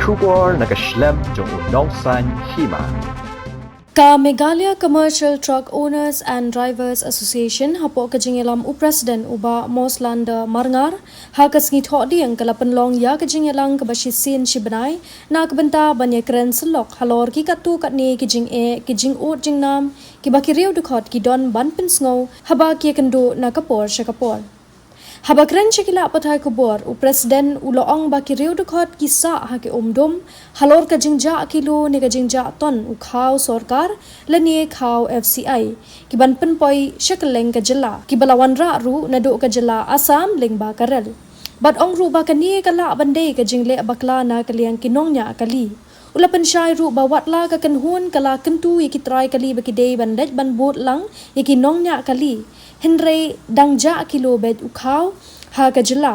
Shubor nakaslem jong unong san hima. Ka Meghalaya Commercial Truck Owners and Drivers Association hapo ka jingelam President uba Moslanda Marngar ha ka sngi thodi ang kala penlong ya ka jingelang ka basisin shibnai na ka benta banya kren selok halor ki katu kat ni ki jing ut jing nam ki bakiriu dukhot ki don ban pen sngo haba ki kendo na kapor shakapor haba kren chikila pathai kubor President uloong bakiriu dukhot ki sa ha ki umdum halor ka jingja kilo ni ka jingja ton ukhaw sorkar lani khaw FCI ki ban pen poi shakaleng ka jela ki balawan ra ru na do ka jela Assam lengba karel bat ong ru ba kani kala bande ka jingle bakla na kaliang kinongnya kali ulapan syai ru bawat la ka kanhun kala kentu iki try kali baki day bandaj ban bot lang iki nongnya kali henry dangja kilo bed ukhaw ha ka jela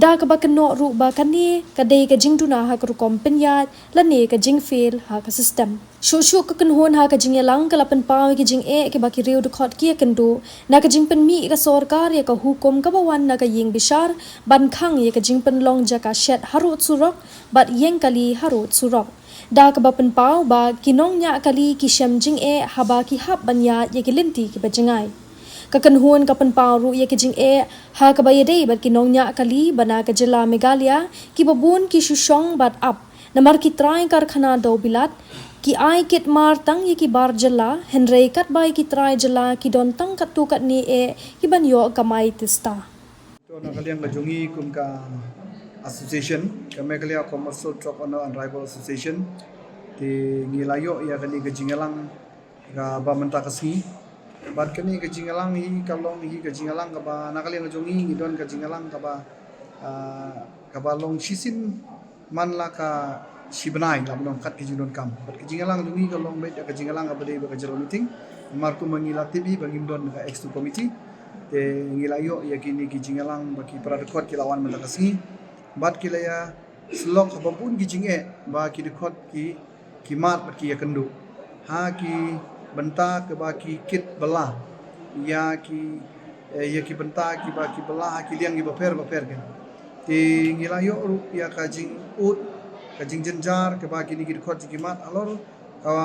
da ka bakano ru ba kani ka day ka jingtuna ha ka kompenya lani ka jingfil ha ka system shushu ka kanhun ha ka jingelang kala pen paw ki jing ki baki riu de khot ki kendo na ka jingpen mi ka sarkar ya ka hukum ka bawan na ka ying bishar ban khang ya ka jingpen long ja ka shet harut surok bat yeng kali harut surok da ka bapen paw ba kinong nya kali ki shem jing haba ki hab banya ya ki linti ki bajengai kakanhuan kapan paru ya kijing ha kabayade bat kinong nya kali bana ka jela Meghalaya ki babun ki shushong bat up namar ki try karkhana do bilat ki ai kit mar tang ya ki bar jela henry kat bai ki try jela ki don tang katu kat ni ki ban yo kamai tista to na kaliang majungi kum ka association ka Meghalaya Commercial Truck Owner and Driver Association ti ngilayo ya kani ka jingalang ka bamanta kasni bat kani ka jingalang hi kalong hi ka jingalang ka ba nakaliang jongi idon ka jingalang ka ba long sisin man la ka sibnai la long kat ki jindon kam bat ka jingalang jongi ka long bet ka jingalang ka ba dei ka jero meeting marku mangila tibi bangim don ka exco committee te ngilayo ya kini ki jingalang ba ki pradekot ki lawan mata kasni bat ki ya slok ka babun ki jinge ba ki dekot ki mat bat ki ya kendo ha ki benta ke baki kit bela ya ki benta ki baki bela ki liang ki baper kan ti ngilayo ru ya ka jing ut ka jing jenjar ke baki ni ki khot ki mat alor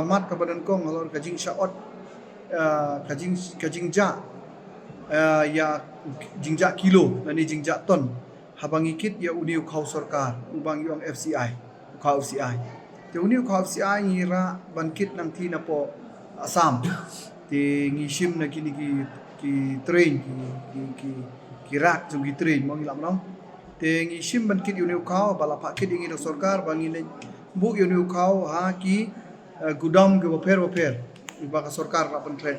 mat ka badan kong alor ka jing shaot ka jing ja ya jing ja kilo nani jing ja ton habangi kit ya uni khau sarkar ubang yung FCI khau FCI ti uni khau FCI ngira ban kit nang thi na po Assam ti ngishim na kini ki train ki rak jung ki train mo ngilam no te ngishim ban kit yunu khaw bala pa kit ingi sarkar bangi le bu yunu khaw ha ki gudam ke waper iba ka sarkar la pan kle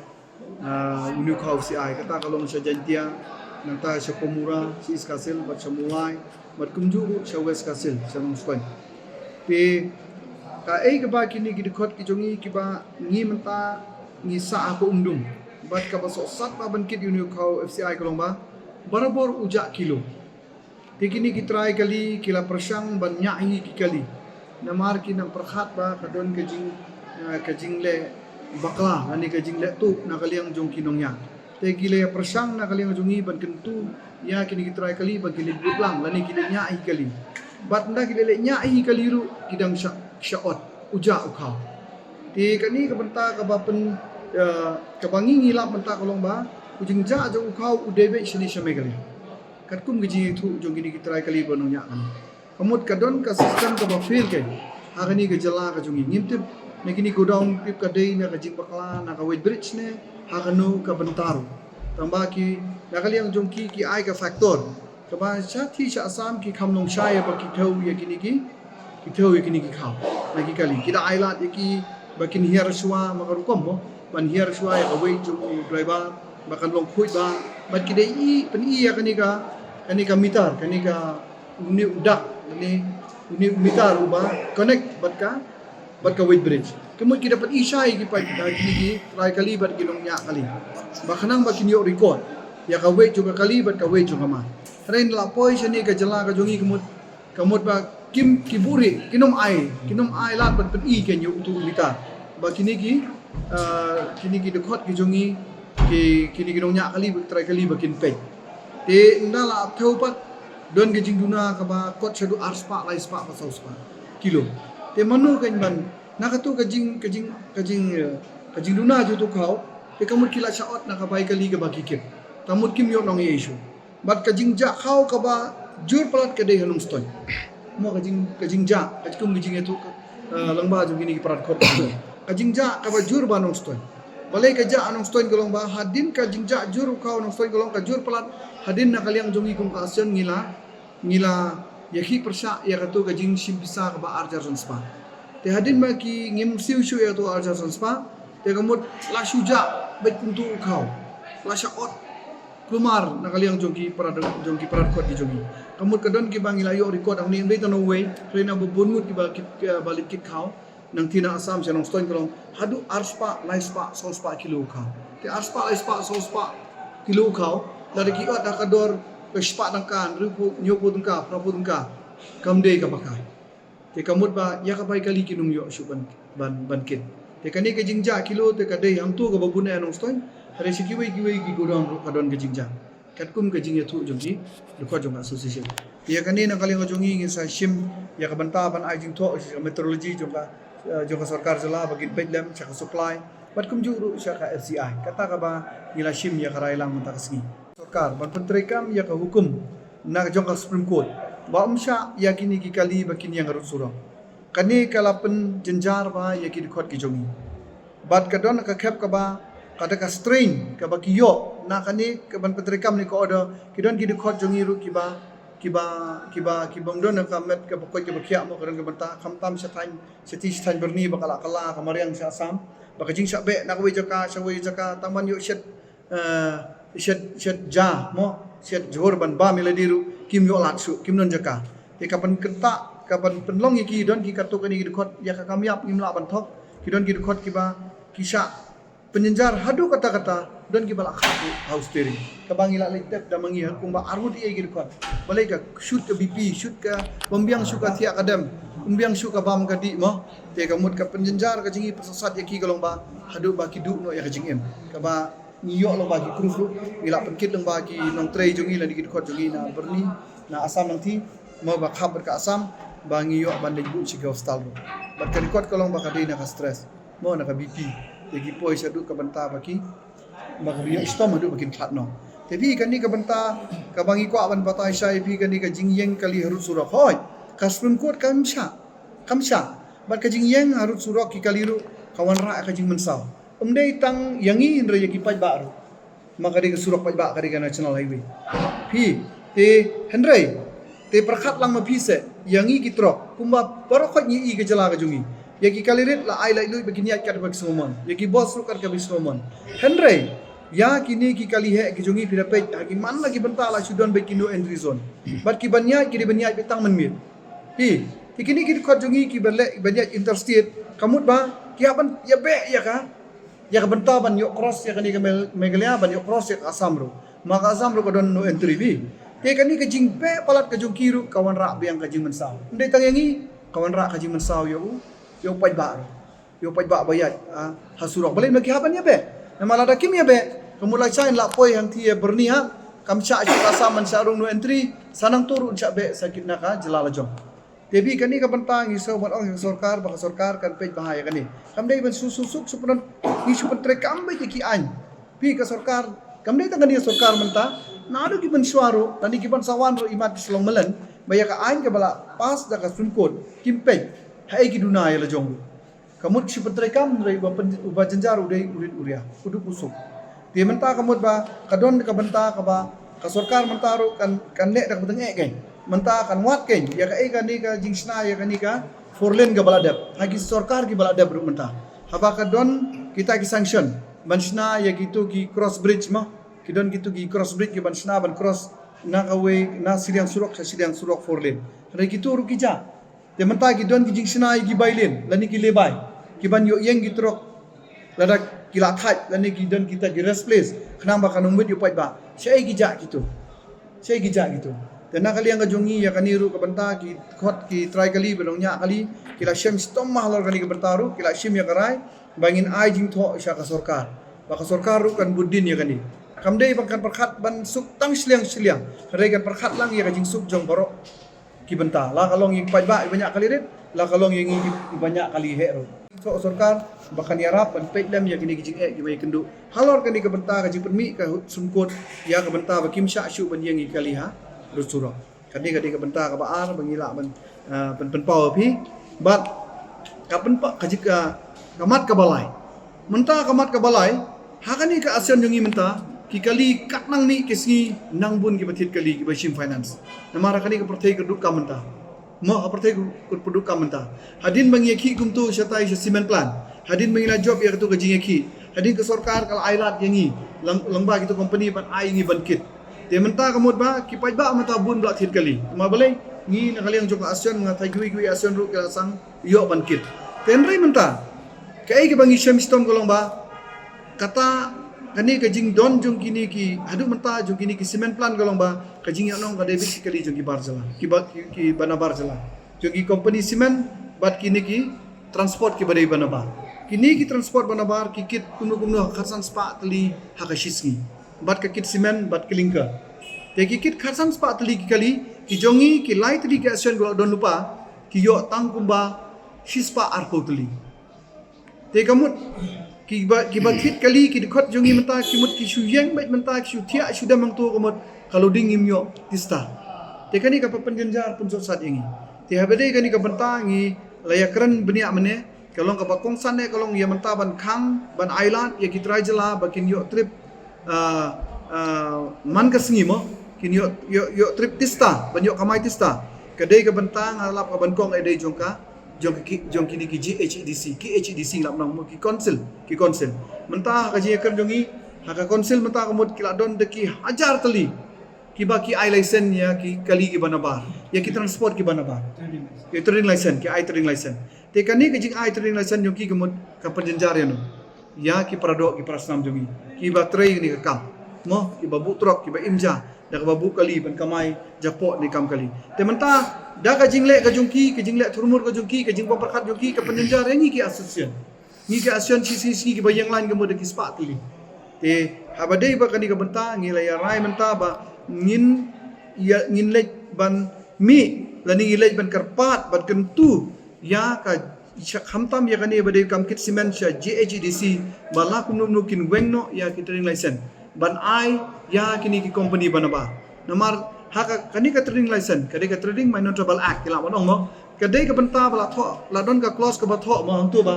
yunu khaw si ai kata kalong sa jantia nanta sa komura si iskasil bat samulai bat kumju sa west kasil sa muspan te ka ke ba kini ki dekhot ki jongi ki ba ngi menta ngi sa ako umdum bat ka baso sat pa ban kit yunu khaw FCI kalong ba barabor uja kilo ti kini ki try kali kila persang ban nyahi ki kali namar ki nang perkhat ba kadon ka jing le bakla ani ka jing le tu na kaliang jong kinong nya te gile persang na kaliang jongi ban kentu ya kini ki try kali ba gile butlang lani ki nyahi kali bat nda ki le nyahi kali ru kidang syaot uja ukhaw ti kani ka benta ka bapen ka bangi ngilap benta kolong ba ujing ja jo ukhaw udebe shini Meghalaya kat kum giji thu jong gini kitrai kali banu nya kan kamut kadon ka system ka ba fail ke agani ka jala ka jongi ngimtip ne gini go down pip ka dei na ka jing bakla na ka weight bridge ne haganu ka bentaru tamba ki nakali ang jong ki ai ka factor ka ba cha thi cha Assam ki khamlong shai ba ki thau ya gini ki thau ya gini ki khaw lagi kali kita ailat ki bakin hiar shwa makarukom mo ban hiar shwa ya away jong driver bakan long khuit ba bat kidai pen ya kani ka mitar kani ka uni udak ni uni mitar uba connect bat ka weight bridge kemut kita dapat isai ki pa ki try kali bat kinong nya kali bakanang bakin yo record ya ka weight juga kali bat ka weight juga ma train la poi sini ka jala ka jongi kemut ba kim kiburi kinom ai lat ban pen ken yu tu bita ba kini ki dekot ki jongi ki kini nya kali try kali bakin pe te ndala theu pat don ke jing duna ka ba kot chadu arspa lai spa pa saus pa kilo te manu kan ban nakatu kajing duna ju tu kau te kamut kila shaot nak bai kali ke bagi kip kamut kim yo nong yesu bat kajing ja kau ka ba jur palat ke dei hanung stoi mo kajing ja kajkum kajing itu langba ju gini parat khot kajing ja ka ba jur ba nong stoi balai ka ja anong stoi golong ba hadin kajing ja jur kau nong stoi golong ka jur palat hadin nak kaliang jongi kum ka asion ngila yaki persa ya katu kajing simpisa ka ba arjar spa te hadin ma ki ngim siu shu ya tu arjar spa te kamut la shuja baik untuk kau la shaot kumar nakaliang jongki parad kot di jongi kamut kadon ki bang ilayo record ang ni no way rena bubunmut ki balik kit kau nang tina asam janong stoin kolong hadu arspa laispa solspa kilo kau te arspa laispa solspa kilo kau dari ki ot nakador pespa nangkan rupu nyopo tungka prapu tungka kamde ka pakai te kamut ba ya ka bai kali kinung yo syuban ban kit te kani ke jingja kilo te kadai ang tu ka babun anong stoin hari sikiwai ki godon kadon ke jingja katkum ke jingya tu jongki dukwa jong association ya kani na kali ngojongi ngi sa shim ya ka banta ban ai jing to meteorologi jongka sarkar jala bagi bedlam cha supply batkum juru cha ka FCI kata ka ba ngila shim ya karailang mata kasni sarkar ban pentrekam ya ka hukum na jongka supreme court ba umsha ya kini ki kali bakin yang garut surah kani kalapen jenjar ba ya ki dikot ki jongi bat kadon ka khep ka ba kada ka strain ka ba kiyo na kani ka ban petrekam ni ko odo kidon ki dikot jongi ru kibang don ka met ka pokoi ka bakya mo kadon ka banta khamtam sa time satan berni bakala kala kamariang sa asam bakajing sa be na ko jaka sa we jaka taman yo shet ja mo shet jor ban ba miladiru kim yo latsu kim non jaka te kapan kenta kapan penlong iki don ki kato kani dikot ya ka kamyap ngimla ban thok kidon ki dikot kiba kisha penyenjar hadu kata-kata don ki bala khatu house steering kabang ila letep da mangi kung ba arhut ie gi dikot balai ka shoot ka BP shoot ka pembiang suka tia kadam pembiang suka bam ka di mo te kamut ka penyenjar ka jingi persasat ya ki golong ba hadu ba ki du no ya ka jingem ka ba niyo lo bagi kru ila penkit long bagi nong trei jongi la dikit khot jongi na berni na asam nang ti mo ba khab ka asam bangi yo ban bu chi ka hostal ba ka dikot kolong ba ka dei na ka stress mo na ka BP te gi poi sa du ka banta baki ba ka biyo stom adu bakin khat no te bi kan ni ka banta ka bangi ko aban batai sai bi kan ni ka jingyeng kali harut surah hoi ka supreme court kamsha ba ka jingyeng harut surah ki kali ru kawan ra ka jing mensau umdei tang yangi indra yaki paj baru maka di surah paj ba kari national highway pi te hendrai te perkhat lang ma pi se yangi ki trok kumba parokot ni i ke jala ka jungi yaki kalirit la ai lai lui begini kat bak somon yaki bos ru kar ka bi somon hendrai ya kini ki kali he ki jungi pira pej ki man lagi benta la sudon be kindo entry zone bat ki banya ki di banya betang menmit pi kini ki khot jungi ki bele banya interstate kamut ba ki aban ya be ya ka ya ka benta ban yo cross ya kani ka megalia ban yo cross ya asam ro maka asam ro ka don no entry bi te kani ka jing pe palat ka jung kiru kawan ra biang ka jing mensau ndai tang yangi kawan ra ka jing mensau yo paj ba bayat hasurok balai nak haban ya be na malada kim ya be kemulai chain la poi hang thi berni ha kamcha chu asam man sarung no entry sanang turu cha be sakit naka jelala jong tebi kani ka bentang iso ban ong sarkar ba sarkar kan pej bahaya kani kamdai ban susuk supunan isu pentrek kambe ki an pi ka sarkar kamdai tang kani sarkar menta nadu ki ban suaro tani ki ban sawan ro imat selong melen baya ka an ka bala pas da ka sunkot kim pej hai ki duna ya la jong kamut si pentrek kam rai ba jenjar udai uria kudu pusuk ti menta kamut ba kadon ka benta ka ba ka sarkar menta ro kan le dak beteng kan menta kan wat ken ya ka kan ni ka jingsna ya kan ni ka forlen ga baladap hagi sarkar ki baladap ru menta haba ka don kita ki sanction bansna ya gitu ki cross bridge ma kidon gitu ki cross bridge ki bansna ban cross na ka we na sidang surok forlen re gitu ru ki ja te menta ki don ki jingsna ki bailin lani ki lebay ki ban yo yeng gitrok lada kila thai lani ki don kita ki rest place khnang ba kanung mit yo pai ba sei ki ja gitu dan kali yang kajongi ya kaniru ka banta ki khot ki try kali belong nya kali kila shem stom mahlor kali ka bertaru kila shem ya karai bangin ai jing tho sya ka sarkar ba ka sarkar ru kan budin ya kani kamdei bangkan perkhat ban suk tang sliang re kan perkhat lang ya ka jing suk jong borok ki benta la kalong yang pajba banyak kali rit la kalong yang banyak kali hero so sarkar bahkan yarap ban pedlam ya kini kijing ki mai kendu halor kani ke benta ka jipermi ka sumkut ya ke benta ba kim sha shu ban yang kali ha rusura kani ke benta ka baar bangila ban pen power pi bat ka pen pa ka jika kamat ka balai menta kamat ka balai hakani ka ASEAN jungi menta ki kali kat nang ni kesni nang bun ki batit kali ki bashim finance namara kani ka pertai keduk ka menta mo pertai ku penduk ka menta hadin bangi ki kumtu syatai simen plan hadin bangi la job ya tu ka jingi ki hadin ke sarkar kal ailat yangi lengba gitu company ban ai ngi bankit te menta kamut ba ki pajba menta bun bla tit kali ma balai ni nak kali yang jok ASEAN ngatai gui ASEAN ru ka sang yo bankit tenrai menta kai ke bangi syam stom kolong ba kata kani kajing don jong kini ki adu menta jong kini ki cement plan kolong ba kajing yang ka debit kali jong ki barzala ki bana barzala jong ki company cement bat kini ki transport ki badai bana ba kini ki transport bana bar ki kit kuno kharsan spa tali hakashisngi bat ka kit cement bat kilingka te ki kit kharsan spa tali ki kali ki jongi ki light tali ki ASEAN gol don lupa ki yo tang kumba shispa arko tali te kamut ki batit kali ki dekat jongi menta ki mut ki shuyeng baik menta ki shutia sudah mangtu komot kalau dingim yo tista te kani ka penjenjar pun sat ingi te habade kani ka bentangi layakran benia mene kalong ka bakongsan ne kalong ya menta ban khang ban island ya ki trajela bakin yo trip man ka sngi mo kin yo trip tista ban yo kamai tista kadai ka bentang alap ka bankong ade jongka jong kini ki GHEDC lap nang ki council mentah ka ji kan jongi haka council mentah kamut kila don de ki hajar tali ki baki I license ya ki kali ki banabar ya ki transport ki banabar ki trading license ki I trading license te kani ki jing I trading license jong ki kamut ka penjenjar ya no ya ki paradok ki prasnam jongi ki baterai ni ka kam mo ki babu truk ki ba imja dak babu kali ban kamai japok ni kam kali te mentah dah ka jingle ka jongki turmur ka jongki ka jing paparkat jongki ka penjenjar ni ki ASEAN CCC ki bayang lain ka moda ki spa tili te habadai ba kani ka benta ngi la ya rai menta ba ngin lej ban mi lani lej ban karpat ban kentu ya ka khamtam ya kani badai kam kit cement sha GHEDC bala kum nukin wengno ya ki trading license ban ai ya kini ki company banaba namar haka kani ka trading license kadai ka trading minor trouble act kila monong mo kadai ka benta bala tho la don ka close ka ba tho mo hantu ba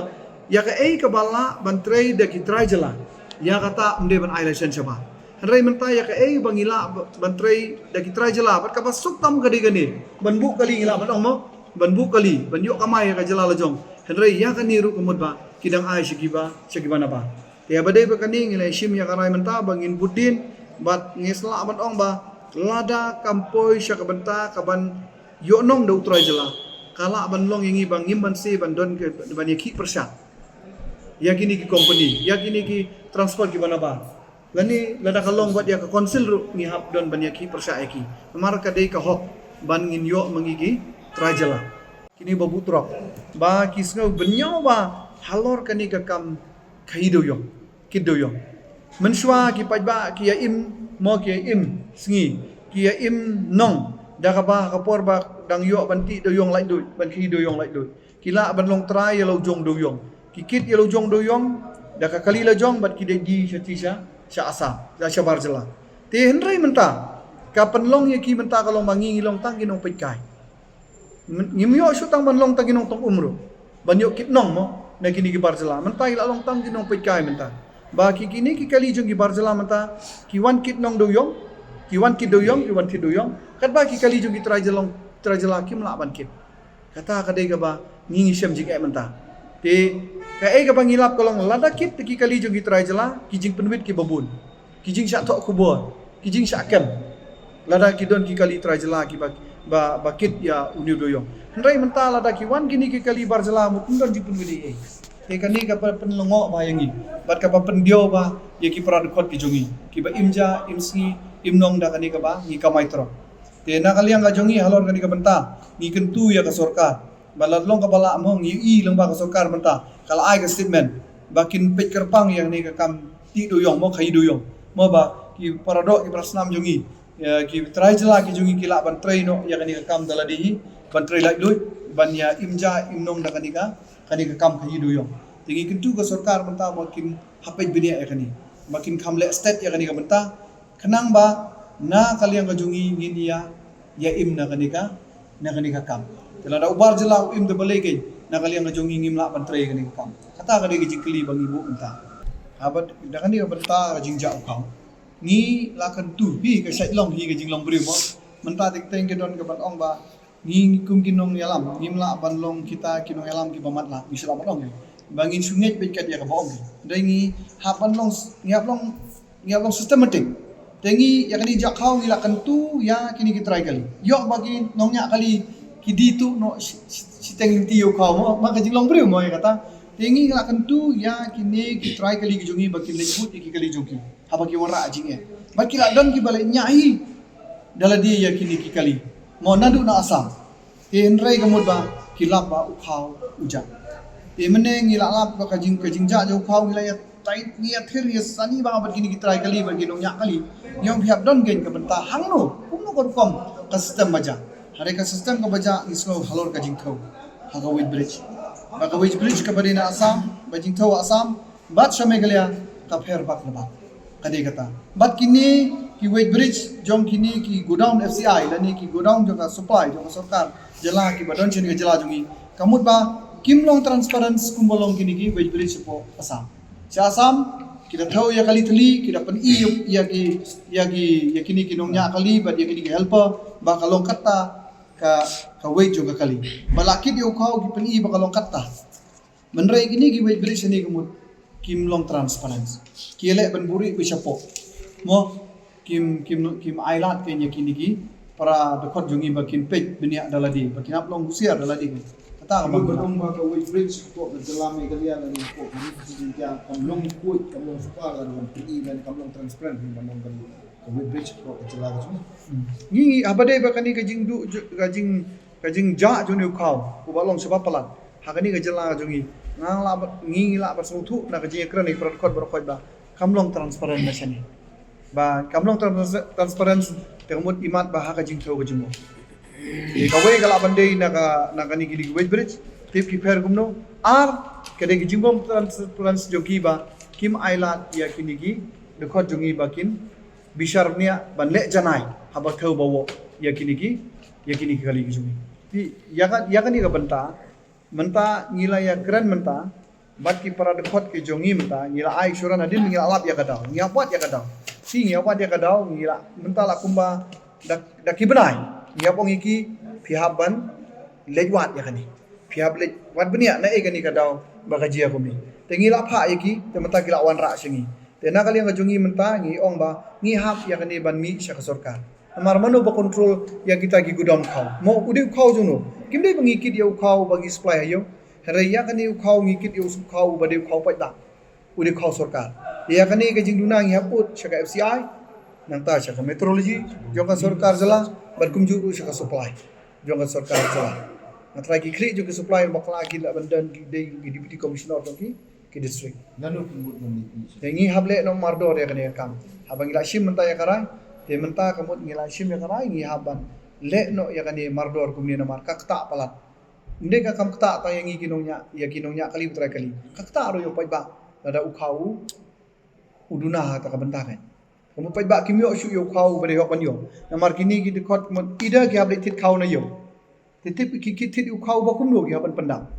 ya ka ei ka bala ban trade ki trajela ya kata mde ban ai license ba hanrai menta ya ka ei bangila ban trade da ki trajela bat ka basuk tam kadai gani ban bu kali ngila monong mo ban bu kali ban yo kamai ka jela lajong hanrai ya ka niru kumud ba kidang ai shigiba na ba ya badai ba kani ngila shim ya karai menta bangin budin bat ngisla ban ong ba lada kampoi syak benta kaban yo nong do utrai jela kala ban long yangi bang ngim ban se ban don ke ban ki persya ya kini ki company ya kini ki transport ki banaba lani lada kalong buat ya ka konsil ru ni hap don ban ki persya ki mar ka dei ka hok ban ngin yo mangigi trai jela kini babu trok ba kisno benyo ba halor kani ka kam kaido yo kido yo menshwa ki pajba ki ya im mo ki im sngi ki ya im nong da ka ba ka por ba dang yo ban ti do yong lai du ban ki do yong lai du kila ban long trai ya lo jong do yong ki kit ya lo jong do yong da ka kali la jong bat ki de di sha asa da sha barjela te henrai menta ka penlong ya ki menta kalong mangi long tang ginong pekai ngim yo shu tang ban long tang ginong tong umro ban yo kit nong mo na kini ki barjela menta ila long tang ginong pekai menta ba ki kini ki kali jong ki barzala mata ki wan kit nong doyong ki wan kit doyong kat ba ki kali jong ki trajala ki mla ban kit kata kadai ga ba ngingi syam jing ai menta te ka ai ga bangilap kolong lada kit ki kali jong ki trajala ki jing penwit ki babun ki jing syak tok kubur ki jing syak kem lada ki don ki kali trajala ki ba kit ya uni doyong hendrai menta lada ki wan kini ki kali barzala mut don jing penwit ai kani ka penlongok ba yangi bat ka pendio ba ye ki pradukot ki jongi ki ba imja imsi imnong da kani ka ba ngi ka maitro te na kaliang ka jongi halor kani ka benta ngi kentu ya ka sorkar balat long ka bala mo ngi i long ba ka sorkar benta kala ai ka statement bakin pek kerpang yang ni ka kam ti doyong mo khai doyong mo ba ki paradok ki prasnam jongi ya ki try jela ki jungi kila ban try no ya kani ka kam dala di ban try like lui ban ya imja imnong da kani ka kam khayi du yo tingi kintu ka sarkar menta makin hapej binia ya kani makin kamle state ya kani ka menta kenang ba na kalian ka jungi ngin ya im na kani ka kam tela da ubar jela im de balai kai na kalian ka jungi ngim la ban try kani ka kam kata kani ka jingkli bang ibu menta abat da kani ka menta ka jingja ukau ni lakan tu pi ka sai long hi ka jing long bri mo menta tik teng ke don ka ban ong ba ni kum kinong yalam ngimla ban long kita kinong yalam ki bamat la misla ban long bangin sungai pe kat ya ka bong dai ni ha ban long ngiap long systematic tengi ya kani jak khau ngila kan tu ya kini ki try kali yo bagi nong nya kali ki di tu no si teng ti yo khau mo ma ka jing long bri mo ya kata tengi ngila kan tu ya kini ki try kali ki jungi bagi le put ki kali jungi ha bagi wara ajing e bagi la don ki bale nyai dala di ya kini ki kali mo nadu na asam enrai kamut ba kilap ba ukhau uja emene ngila lap ba kajing ja jo ukhau ngila ya tai ya thir ya sani ba ba kini kitrai kali ba ginong nya kali nyong phiap don gen ka benta hangno kumno ko kom ka system baja hare ka system ka baja islo halor kajing thau haga with bridge ba ka with bridge ka bari na asam bajing thau asam bat shamegalia ka pher bak na ba kade kata bat kini ki weight bridge jong kini ki godown FCI lani ki godown jong ka supply jong ka sarkar jela ki badon chen ka jela jongi kamut ba kimlong transparency kumbolong kini ki weight bridge po asam si asam kita tahu ya kali teli kita pen ya kini kinong nya kali ba ya kini ki helper ba kalong kata ka weight jong ka kali balaki di ukau ki pen ba kalong kata menrai kini ki weight bridge ni kamut kimlong transparency kiele ban buri bisa po mo kim ailat kenya kini ki para dekot jungi bakin pej benia daladi bakin aplong usia daladi kata Kamu berong ba ka weight bridge ko nagdalami kaliya na ni ko ni presidente kamlong kuit kamlong suka kan PE dan kamlong transparent ni manong kali ka weight bridge ko kacela ka ngi abade ba kani kajing ja juni ukau ubalong sebab palat hakani kajela jungi ngala ngi la bersutu na kajing ekran ni protokol berkot ba kamlong transparent na sini ba kamlong transparency temut imat bah ka jing thau ka jimo e ka we kala bandai na kani gili weight bridge tip ki fer gumno ar kade ki jingom transparency jogi ba kim ailat ya kini gi dekhot jongi bakin bisharnia ban le janai haba thau bawo ya kini kali ki jongi ti ya kan ka menta ngila ya keren menta bat ki para dekhot ki jongi menta ngila ai suran adin ngila alap ya kadau ngiapat ya kadau si ngiapat ya kadau ngila menta la kumba dak ki benai ngiapong iki pihaban lejwat ya kani pihab lejwat benia na e kani kadau bagaji aku mi tengila pha iki te menta kila wan ra singi te na kali nga jongi menta ngi ong ba ngi hap ya kani ban mi sya sarkar amar mano ba control ya kita gi gudam khau mo udi khau juno kimdei bangi kit ya khau bagi supply ayo Raya kani ukau ngikit yu ukau bade ukau pada udi ukau sarkar ya kani ke jingduna ngi haput syaka FCI nanta syaka meteorologi jonga sarkar jala barkum juru syaka supply jonga sarkar jala natra ki kri juga supply bakla ki la bandan ki deputy commissioner ki district nanu kumbut mandi ngi hable no mardor ya kani kam habang ila shim menta ya karai te menta kamut ngi la shim ya karai ngi haban le no ya kani mardor kumni na mar kakta palat Ndek ka kam kta ta yang kinongnya kali putra kali. Kakta ro yo paiba ada ukau uduna ta kabenta kan. Kamu paiba kimyo shu yo ukau bare yo panyo. Namar kini ki dekot ida ki update tit kau na yo. Titip ki tit ukau ba kumno ki haban pendam.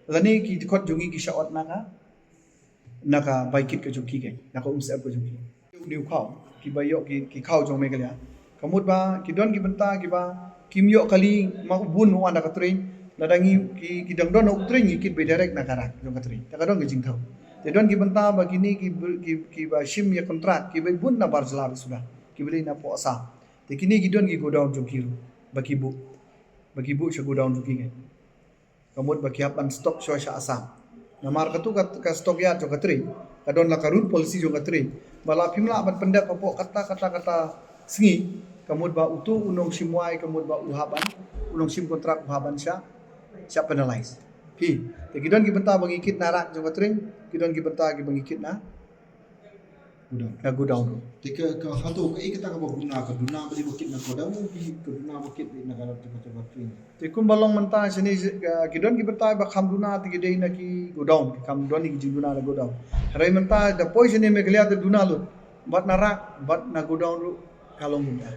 Lani ki dekot jongi ki shot naka baikit ka joki kan. Naka umsep ka joki. Di ukau ki bayo ki kau jong me kali. Kamut ba ki don ki benta ki ba kimyo kali ma bun wan ka train ladangi ki dangdon ok tring ikit be direct nakarak jong katri takadon gejing thau te don ki benta bagini ki ba shim ya kontrak ki be bun na barjlar sudah ki beli na po asa te kini ki don ki go down jong kiru bagi bu sya go down jong ki kamut bagi apan stok sya asam namar katu ka stok ya jong katri kadon la karun polisi jong katri bala pimla ban pendak po kata singi kamut ba utu unong simwai kamut ba uhaban unong sim kontrak uhaban sya penalize te kidon ki benta bangikit narak jong katring kidon ki benta ki bangikit na Udah. na go down ro. Tika ka hato ka ikata ka baguna ka duna bali bakit na kodaw mo pi ka duna bakit na kana tika train. Te kum balong manta sini kidon ki bertai ba kham duna ti gidei na ki go down ki kham doni ki duna na go down. Rai manta da poison ne me klia te duna lo. Bat na rak bat na go down ro kalong duna.